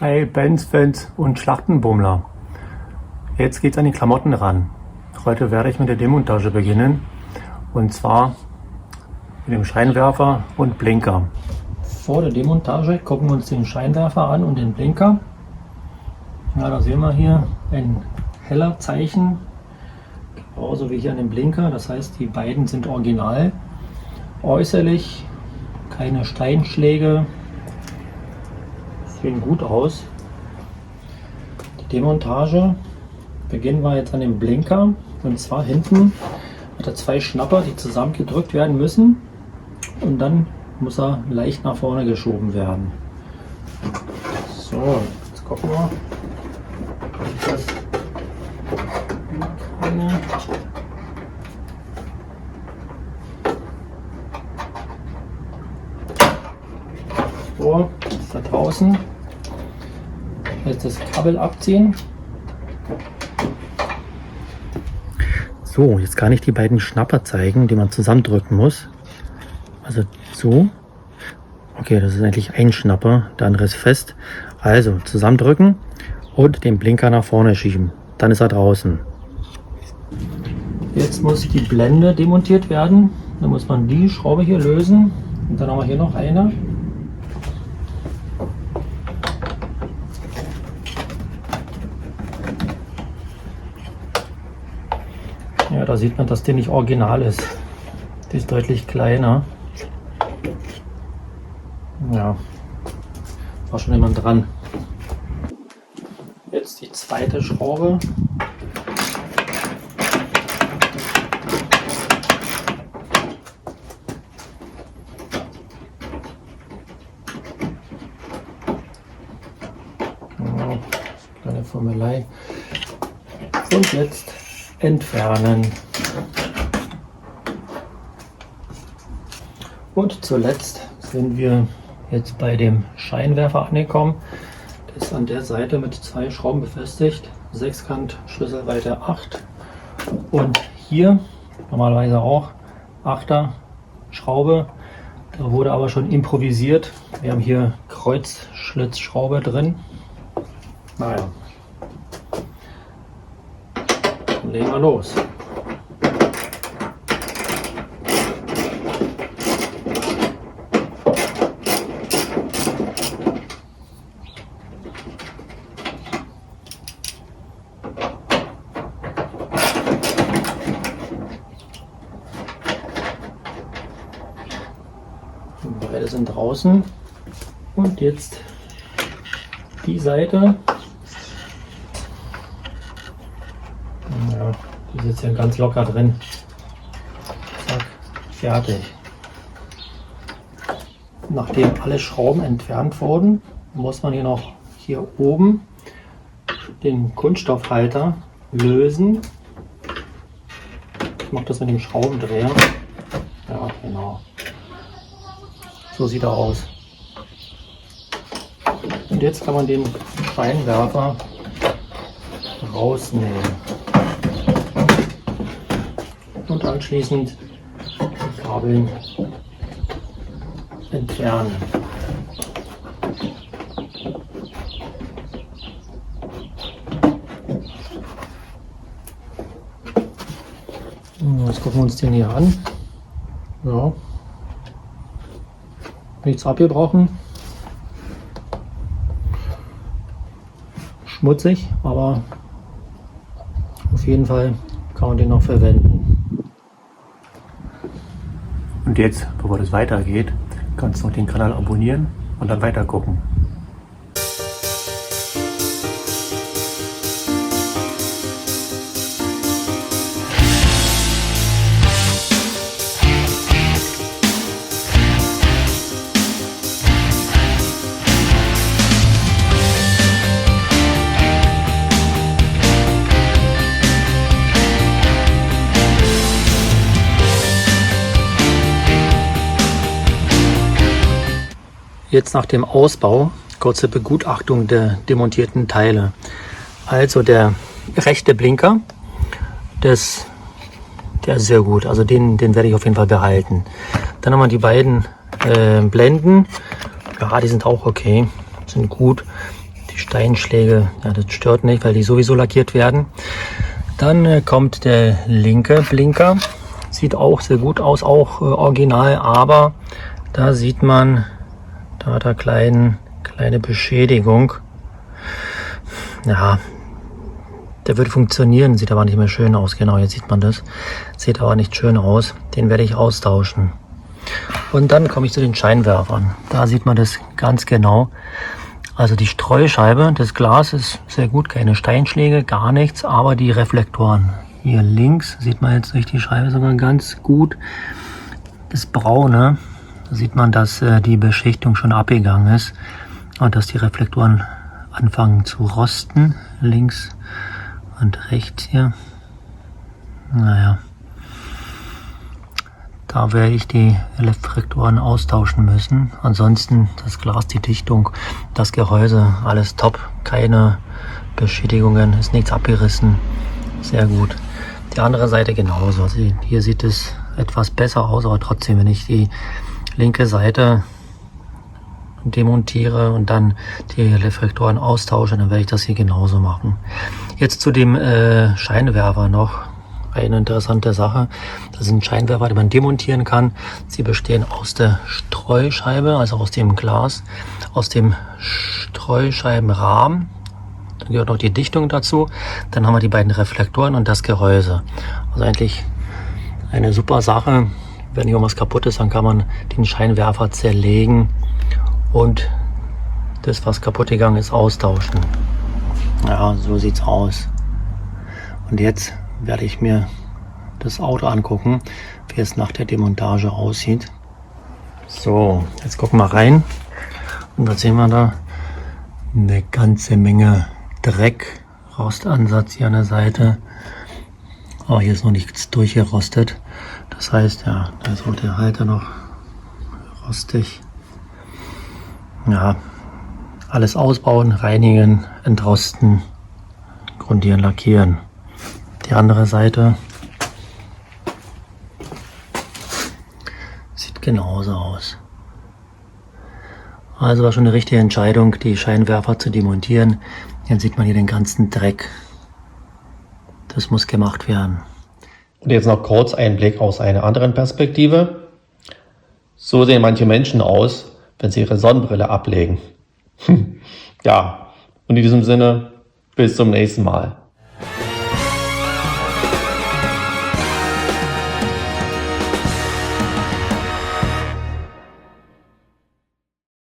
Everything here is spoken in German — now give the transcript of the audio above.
Hi Bands, Fans und Schlachtenbummler. Jetzt geht's an die Klamotten ran. Heute werde ich mit der Demontage beginnen. Und zwar mit dem Scheinwerfer und Blinker. Vor der Demontage gucken wir uns den Scheinwerfer an und den Blinker. Ja, da sehen wir hier ein heller Zeichen, genauso wie hier an dem Blinker. Das heißt, die beiden sind original. Äußerlich keine Steinschläge, sehen gut aus. Die Demontage beginnen wir jetzt an dem Blinker, und zwar hinten hat er zwei Schnapper, die zusammengedrückt werden müssen, und dann muss er leicht nach vorne geschoben werden. So, jetzt gucken wir. So, ist da draußen. Jetzt das Kabel abziehen. So, jetzt kann ich die beiden Schnapper zeigen, die man zusammendrücken muss. Also so. Okay, das ist eigentlich ein Schnapper, der andere ist fest. Also zusammendrücken und den Blinker nach vorne schieben. Dann ist er draußen. Jetzt muss die Blende demontiert werden. Dann muss man die Schraube hier lösen. Und dann haben wir hier noch eine. Ja, da sieht man, dass die nicht original ist. Die ist deutlich kleiner. Ja, war schon jemand dran. Jetzt die zweite Schraube. Genau, kleine Formelei. Und jetzt entfernen. Und zuletzt sind wir jetzt bei dem Scheinwerfer angekommen. Der ist an der Seite mit zwei Schrauben befestigt. Sechskant, Schlüsselweite 8. Und hier normalerweise auch 8er Schraube. Da wurde aber schon improvisiert. Wir haben hier Kreuzschlitzschraube drin. Naja. Dann legen wir los. Beide sind draußen. Und jetzt die Seite. Ja, die ist jetzt hier ganz locker drin. Zack, fertig. Nachdem alle Schrauben entfernt wurden, muss man hier oben den Kunststoffhalter lösen. Ich mache das mit dem Schraubendreher. Ja, genau. So sieht er aus. Und jetzt kann man den Scheinwerfer rausnehmen. Und anschließend die Kabel entfernen. Jetzt gucken wir uns den hier an. Ja. Nichts abgebrochen. Schmutzig, aber auf jeden Fall kann man den noch verwenden. Und jetzt, bevor das weitergeht, kannst du noch den Kanal abonnieren und dann weiter gucken. Jetzt nach dem Ausbau kurze Begutachtung der demontierten Teile. Also der rechte Blinker, der ist sehr gut, also den werde ich auf jeden Fall behalten. Dann haben wir die beiden Blenden, ja, die sind auch okay, sind gut. Die Steinschläge, ja, das stört nicht, weil die sowieso lackiert werden. Dann kommt der linke Blinker. Sieht auch sehr gut aus, auch original, aber da sieht man, da hat er kleine Beschädigung. Ja, der würde funktionieren, sieht aber nicht mehr schön aus. Genau, jetzt sieht man das. Sieht aber nicht schön aus. Den werde ich austauschen. Und dann komme ich zu den Scheinwerfern. Da sieht man das ganz genau. Also die Streuscheibe, das Glas ist sehr gut, keine Steinschläge, gar nichts, aber die Reflektoren. Hier links sieht man jetzt durch die Scheibe sogar ganz gut das Braune. Da sieht man, dass die Beschichtung schon abgegangen ist und dass die Reflektoren anfangen zu rosten. Links und rechts hier. Naja, da werde ich die Reflektoren austauschen müssen. Ansonsten das Glas, die Dichtung, das Gehäuse, alles top. Keine Beschädigungen, ist nichts abgerissen. Sehr gut. Die andere Seite genauso. Also hier sieht es etwas besser aus, aber trotzdem, wenn ich die linke Seite demontiere und dann die Reflektoren austausche, dann werde ich das hier genauso machen. Jetzt zu dem Scheinwerfer noch eine interessante Sache. Das sind Scheinwerfer, die man demontieren kann. Sie bestehen aus der Streuscheibe, also aus dem Glas, aus dem Streuscheibenrahmen. Da gehört noch die Dichtung dazu. Dann haben wir die beiden Reflektoren und das Gehäuse. Also eigentlich eine super Sache. Wenn irgendwas kaputt ist, dann kann man den Scheinwerfer zerlegen und das, was kaputt gegangen ist, austauschen. Ja, so sieht's aus. Und jetzt werde ich mir das Auto angucken, wie es nach der Demontage aussieht. So, jetzt gucken wir rein. Und da sehen wir da eine ganze Menge Dreck, Rostansatz hier an der Seite. Aber hier ist noch nichts durchgerostet. Das heißt, ja, da ist auch der Halter noch rostig. Ja, alles ausbauen, reinigen, entrosten, grundieren, lackieren. Die andere Seite sieht genauso aus. Also war schon eine richtige Entscheidung, die Scheinwerfer zu demontieren. Jetzt sieht man hier den ganzen Dreck. Das muss gemacht werden. Und jetzt noch kurz ein Blick aus einer anderen Perspektive. So sehen manche Menschen aus, wenn sie ihre Sonnenbrille ablegen. Ja, und in diesem Sinne, bis zum nächsten Mal.